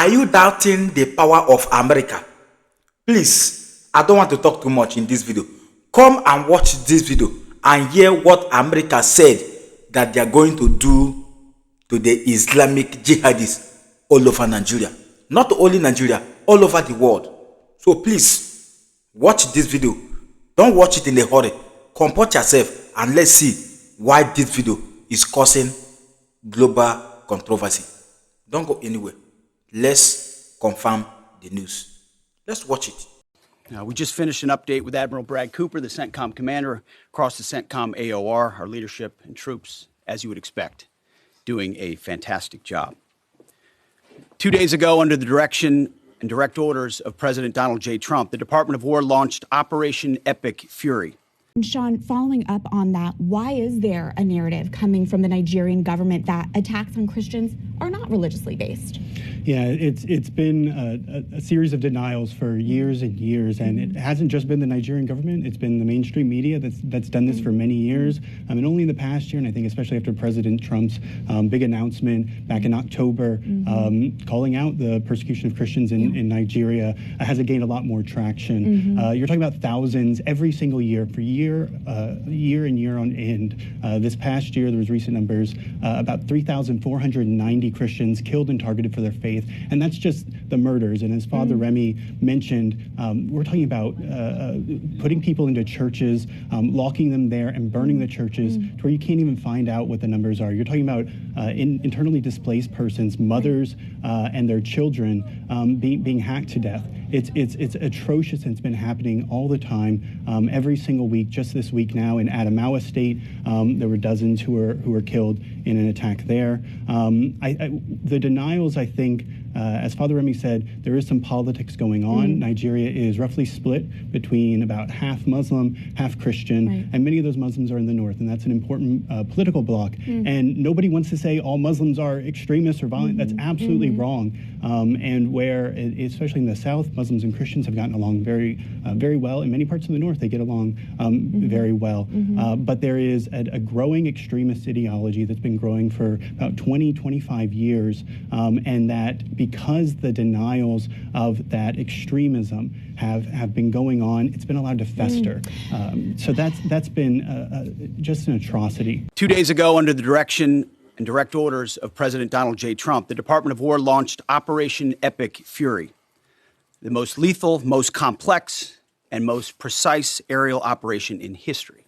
Are you doubting the power of America? Please, I don't want to talk too much in this video. Come and watch this video and hear what America said that they are going to do to the Islamic jihadists all over Nigeria. Not only Nigeria, all over the world. So please, watch this video. Don't watch it in a hurry. Comport yourself and let's see why this video is causing global controversy. Don't go anywhere. Let's confirm the news. Let's watch it. We just finished an update with Admiral Brad Cooper, the CENTCOM commander, across the CENTCOM AOR, our leadership and troops, as you would expect, doing a fantastic job. 2 days ago, under the direction and direct orders of President Donald J. Trump, the Department of War launched Operation Epic Fury. And Sean, following up on that, why is there a narrative coming from the Nigerian government that attacks on Christians are not religiously based? Yeah, it's been a series of denials for years and years, and it hasn't just been the Nigerian government, it's been the mainstream media that's done this for many years. And only in the past year, and I think especially after President Trump's big announcement back in October, calling out the persecution of Christians in Nigeria, has it gained a lot more traction. You're talking about thousands every single year, for year and year on end. This past year, there was recent numbers, about 3,490 Christians killed and targeted for their faith. And that's just the murders. And as Father Remy mentioned, we're talking about putting people into churches, locking them there and burning the churches to where you can't even find out what the numbers are. You're talking about internally displaced persons, mothers and their children being hacked to death. It's atrocious, and it's been happening all the time, every single week. Just this week now in Adamawa State, there were dozens who were killed in an attack there. The denials, I think, as Father Remy said, there is some politics going on. Nigeria is roughly split between about half Muslim, half Christian, and many of those Muslims are in the north, and that's an important political bloc. And nobody wants to say all Muslims are extremists or violent. That's absolutely wrong. And where, especially in the south, Muslims and Christians have gotten along very well. In many parts of the north, they get along very well. But there is a growing extremist ideology that's been growing for about 20, 25 years, and that because the denials of that extremism have been going on, it's been allowed to fester. So that's been just an atrocity. 2 days ago, under the direction and direct orders of President Donald J. Trump, the Department of War launched Operation Epic Fury, the most lethal, most complex, and most precise aerial operation in history.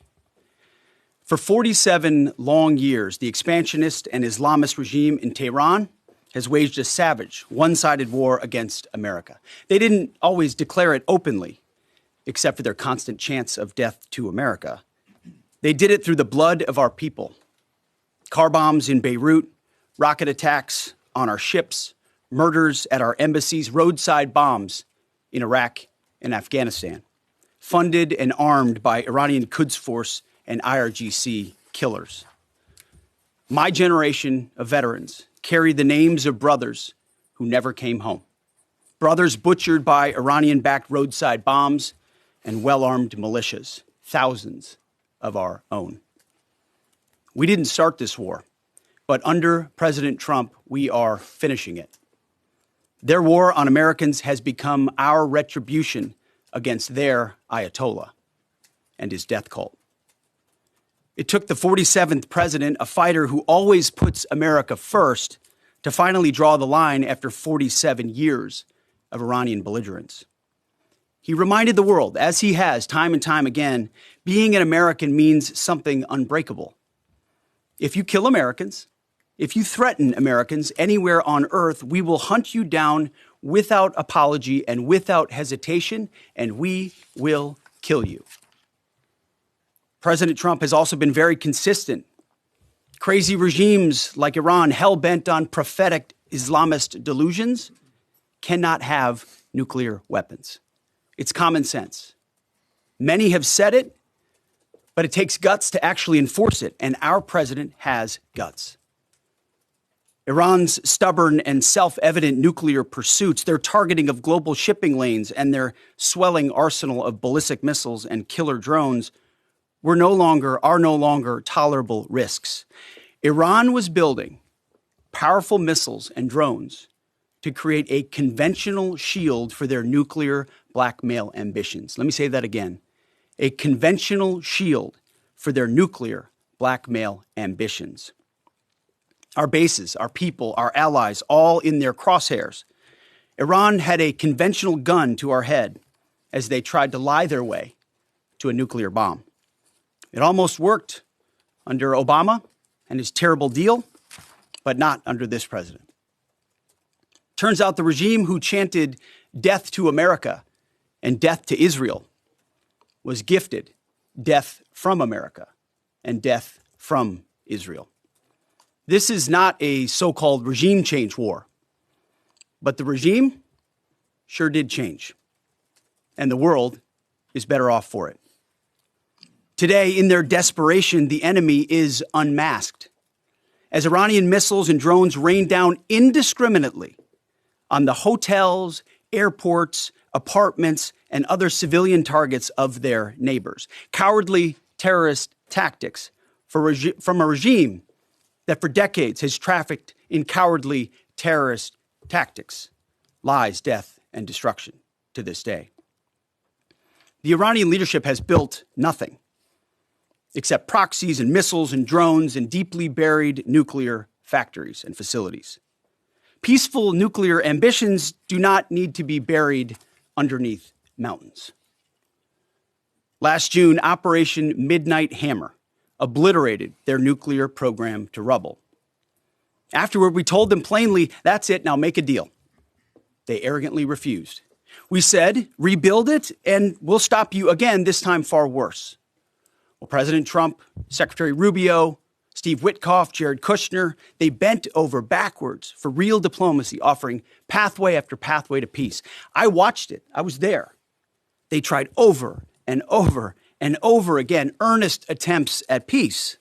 For 47 long years, the expansionist and Islamist regime in Tehran has waged a savage, one-sided war against America. They didn't always declare it openly, except for their constant chants of death to America. They did it through the blood of our people. Car bombs in Beirut, rocket attacks on our ships, murders at our embassies, roadside bombs in Iraq and Afghanistan, funded and armed by Iranian Quds Force and IRGC killers. My generation of veterans carry the names of brothers who never came home. Brothers butchered by Iranian-backed roadside bombs and well-armed militias, thousands of our own. We didn't start this war, but under President Trump, we are finishing it. Their war on Americans has become our retribution against their Ayatollah and his death cult. It took the 47th president, a fighter who always puts America first, to finally draw the line after 47 years of Iranian belligerence. He reminded the world, as he has time and time again, being an American means something unbreakable. If you kill Americans, if you threaten Americans anywhere on earth, we will hunt you down without apology and without hesitation, and we will kill you. President Trump has also been very consistent. Crazy regimes like Iran, hell-bent on prophetic Islamist delusions, cannot have nuclear weapons. It's common sense. Many have said it, but it takes guts to actually enforce it, and our president has guts. Iran's stubborn and self-evident nuclear pursuits, their targeting of global shipping lanes, and their swelling arsenal of ballistic missiles and killer drones are no longer tolerable risks. Iran was building powerful missiles and drones to create a conventional shield for their nuclear blackmail ambitions. Let me say that again. A conventional shield for their nuclear blackmail ambitions. Our bases, our people, our allies, all in their crosshairs. Iran had a conventional gun to our head as they tried to lie their way to a nuclear bomb. It almost worked under Obama and his terrible deal, but not under this president. Turns out the regime who chanted death to America and death to Israel was gifted death from America and death from Israel. This is not a so-called regime change war, but the regime sure did change, and the world is better off for it. Today, in their desperation, the enemy is unmasked as Iranian missiles and drones rain down indiscriminately on the hotels, airports, apartments, and other civilian targets of their neighbors. Cowardly terrorist tactics from a regime that for decades has trafficked in cowardly terrorist tactics, lies, death, and destruction to this day. The Iranian leadership has built nothing except proxies and missiles and drones and deeply buried nuclear factories and facilities. Peaceful nuclear ambitions do not need to be buried underneath mountains. Last June, Operation Midnight Hammer obliterated their nuclear program to rubble. Afterward, we told them plainly, that's it, now make a deal. They arrogantly refused. We said, rebuild it, and we'll stop you again, this time far worse. Well, President Trump, Secretary Rubio, Steve Witkoff, Jared Kushner, they bent over backwards for real diplomacy, offering pathway after pathway to peace. I watched it. I was there. They tried over and over and over again earnest attempts at peace.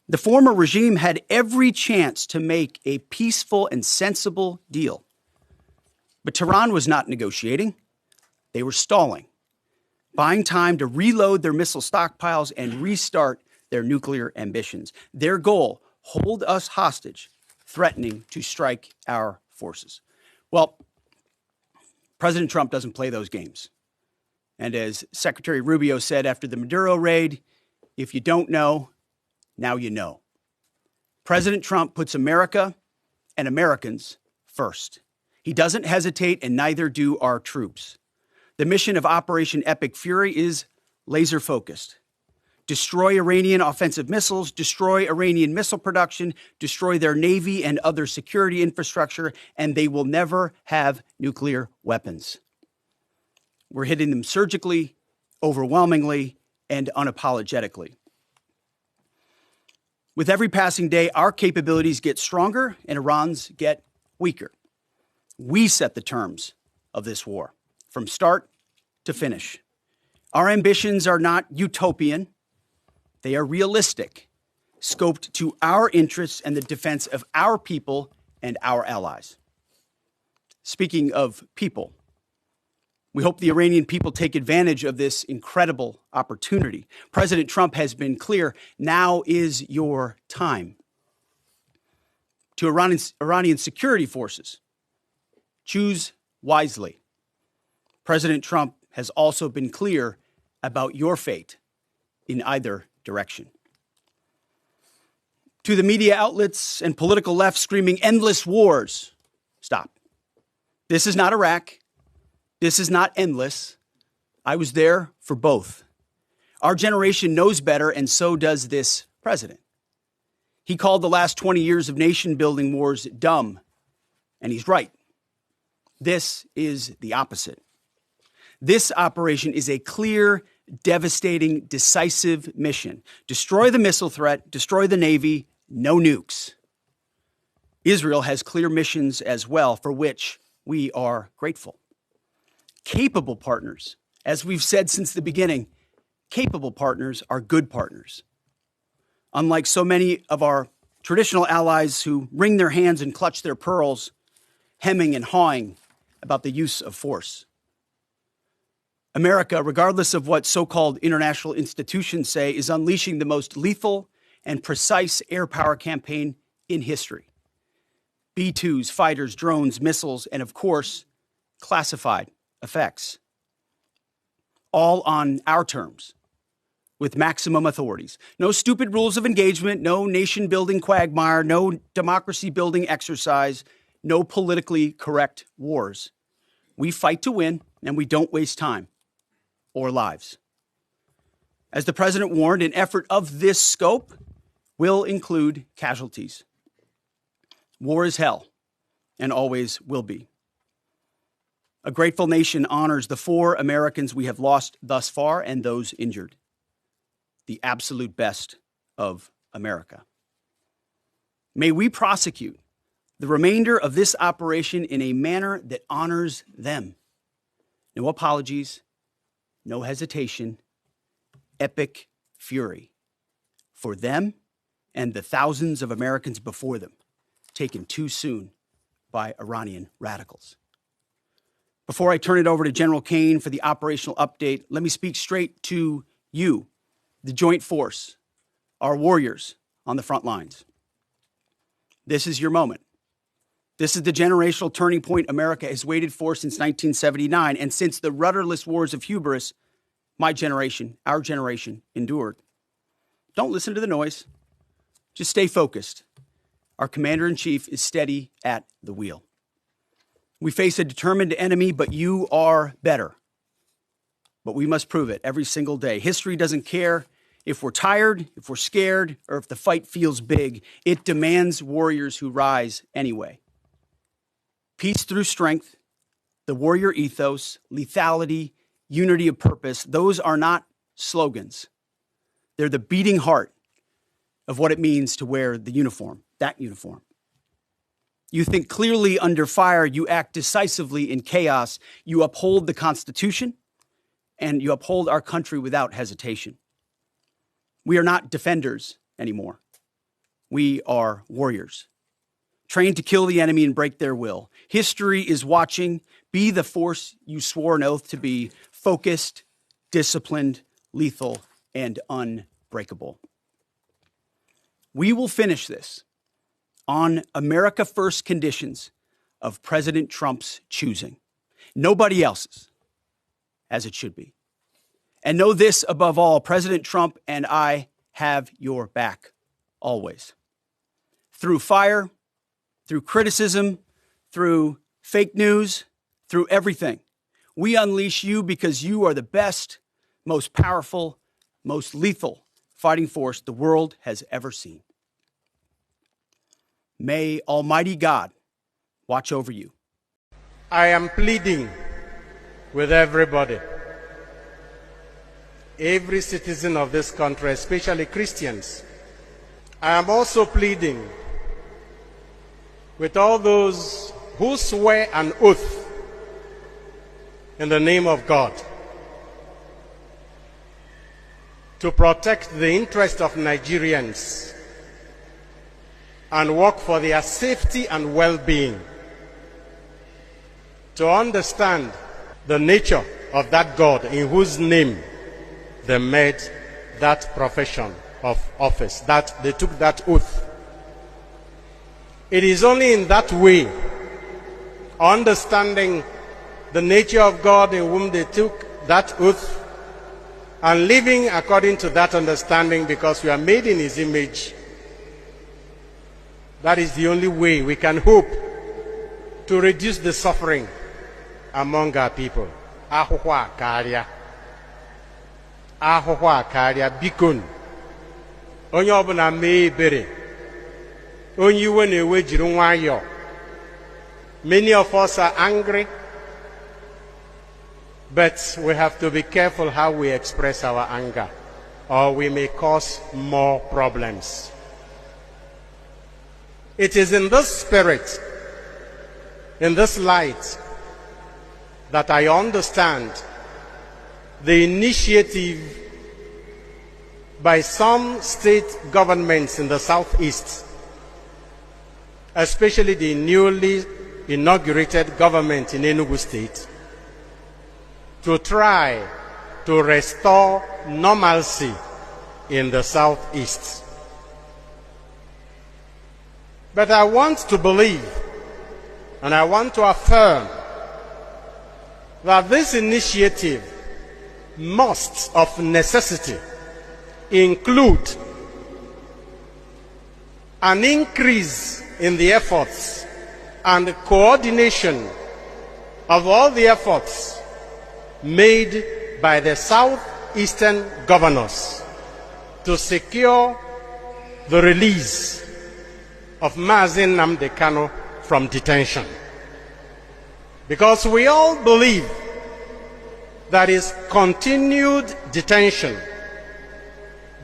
The former regime had every chance to make a peaceful and sensible deal. But Tehran was not negotiating. They were stalling, buying time to reload their missile stockpiles and restart their nuclear ambitions. Their goal, hold us hostage, threatening to strike our forces. Well, President Trump doesn't play those games. And as Secretary Rubio said after the Maduro raid, if you don't know, now you know. President Trump puts America and Americans first. He doesn't hesitate, and neither do our troops. The mission of Operation Epic Fury is laser-focused. Destroy Iranian offensive missiles, destroy Iranian missile production, destroy their navy and other security infrastructure, and they will never have nuclear weapons. We're hitting them surgically, overwhelmingly, and unapologetically. With every passing day, our capabilities get stronger and Iran's get weaker. We set the terms of this war, from start to finish. Our ambitions are not utopian. They are realistic, scoped to our interests and the defense of our people and our allies. Speaking of people, we hope the Iranian people take advantage of this incredible opportunity. President Trump has been clear, now is your time. To Iranian security forces, choose wisely. President Trump has also been clear about your fate in either direction. To the media outlets and political left screaming endless wars, stop. This is not Iraq. This is not endless. I was there for both. Our generation knows better, and so does this president. He called the last 20 years of nation-building wars dumb, and he's right. This is the opposite. This operation is a clear, devastating, decisive mission. Destroy the missile threat, destroy the Navy, no nukes. Israel has clear missions as well, for which we are grateful. Capable partners, as we've said since the beginning, capable partners are good partners. Unlike so many of our traditional allies who wring their hands and clutch their pearls, hemming and hawing about the use of force. America, regardless of what so-called international institutions say, is unleashing the most lethal and precise air power campaign in history. B-2s, fighters, drones, missiles, and of course, classified effects. All on our terms, with maximum authorities. No stupid rules of engagement, no nation-building quagmire, no democracy-building exercise, no politically correct wars. We fight to win, and we don't waste time or lives. As the president warned, an effort of this scope will include casualties. War is hell, and always will be. A grateful nation honors the 4 Americans we have lost thus far and those injured. The absolute best of America. May we prosecute the remainder of this operation in a manner that honors them. No apologies, no hesitation, epic fury for them and the thousands of Americans before them, taken too soon by Iranian radicals. Before I turn it over to General Kane for the operational update, let me speak straight to you, the Joint Force, our warriors on the front lines. This is your moment. This is the generational turning point America has waited for since 1979, and since the rudderless wars of hubris my generation, our generation, endured. Don't listen to the noise. Just stay focused. Our commander-in-chief is steady at the wheel. We face a determined enemy, but you are better. But we must prove it every single day. History doesn't care if we're tired, if we're scared, or if the fight feels big. It demands warriors who rise anyway. Peace through strength, the warrior ethos, lethality, unity of purpose, those are not slogans. They're the beating heart of what it means to wear the uniform, that uniform. You think clearly under fire, you act decisively in chaos, you uphold the Constitution, and you uphold our country without hesitation. We are not defenders anymore. We are warriors, trained to kill the enemy and break their will. History is watching. Be the force you swore an oath to be, focused, disciplined, lethal, and unbreakable. We will finish this on America First conditions of President Trump's choosing. Nobody else's, as it should be. And know this above all, President Trump and I have your back, always. Through fire, through criticism, through fake news, through everything. We unleash you because you are the best, most powerful, most lethal fighting force the world has ever seen. May Almighty God watch over you. I am pleading with everybody, every citizen of this country, especially Christians. I am also pleading with all those who swear an oath in the name of God to protect the interest of Nigerians and work for their safety and well-being, to understand the nature of that God in whose name they made that profession of office, that they took that oath. It is only in that way, understanding the nature of God in whom they took that oath, and living according to that understanding because we are made in His image. That is the only way we can hope to reduce the suffering among our people. Ahụhụ a karịa. Ahụhụ a karịa, bikonu. Onye ọbụla mee ebere. Onye iwe na-ewe jiri nwayọọ. Many of us are angry, but we have to be careful how we express our anger, or we may cause more problems. It is in this spirit, in this light, that I understand the initiative by some state governments in the southeast, especially the newly inaugurated government in Enugu State, to try to restore normalcy in the southeast. But I want to believe And I want to affirm that this initiative must, of necessity, include an increase in the efforts and coordination of all the efforts made by the southeastern governors to secure the release of Mazi Nnamdi Kanu from detention. Because we all believe that his continued detention,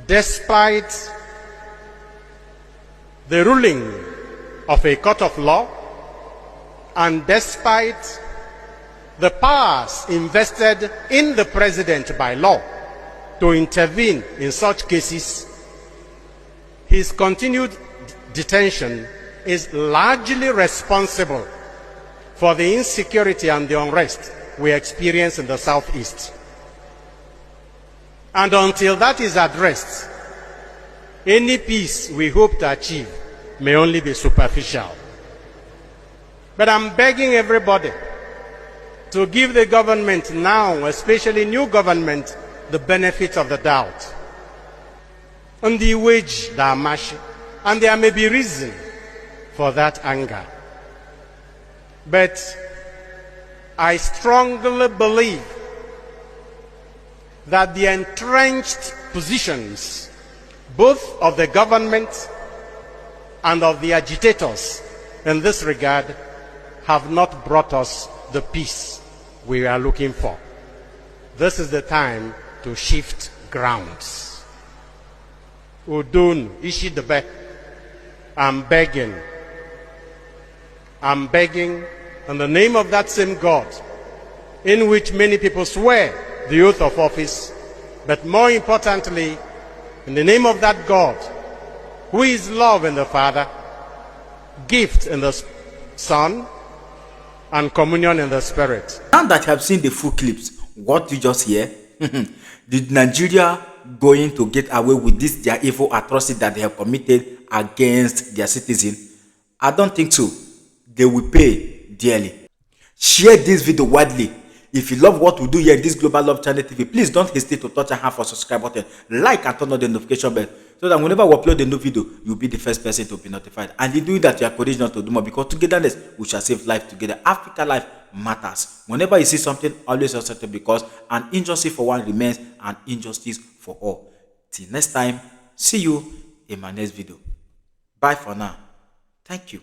despite the ruling of a court of law and despite the powers invested in the president by law to intervene in such cases, his continued detention is largely responsible for the insecurity and the unrest we experience in the Southeast. And until that is addressed, any peace we hope to achieve may only be superficial. But I'm begging everybody to give the government now, especially new government, the benefit of the doubt. On the wage, and there may be reason for that anger. But I strongly believe that the entrenched positions, both of the government and of the agitators in this regard, have not brought us the peace we are looking for. This is the time to shift grounds. Udun Ishidabe, I'm begging in the name of that same God in which many people swear the oath of office, but more importantly, in the name of that God who is love in the Father, gift in the Son, and communion in the Spirit. Now that you have seen the full clips, what you just hear? Did Nigeria going to get away with this their evil atrocity that they have committed against their citizens? I don't think so. They will pay dearly. Share this video widely. If you love what we do here in this Global Love Channel TV, please don't hesitate to touch and have a subscribe button, like and turn on the notification bell, so that whenever we upload a new video, you'll be the first person to be notified. And in doing that, you are encouraged not to do more, because togetherness, we shall save life together. Africa life matters. Whenever you see something, always accept it, because an injustice for one remains an injustice for all. Till next time, see you in my next video. Bye for now. Thank you.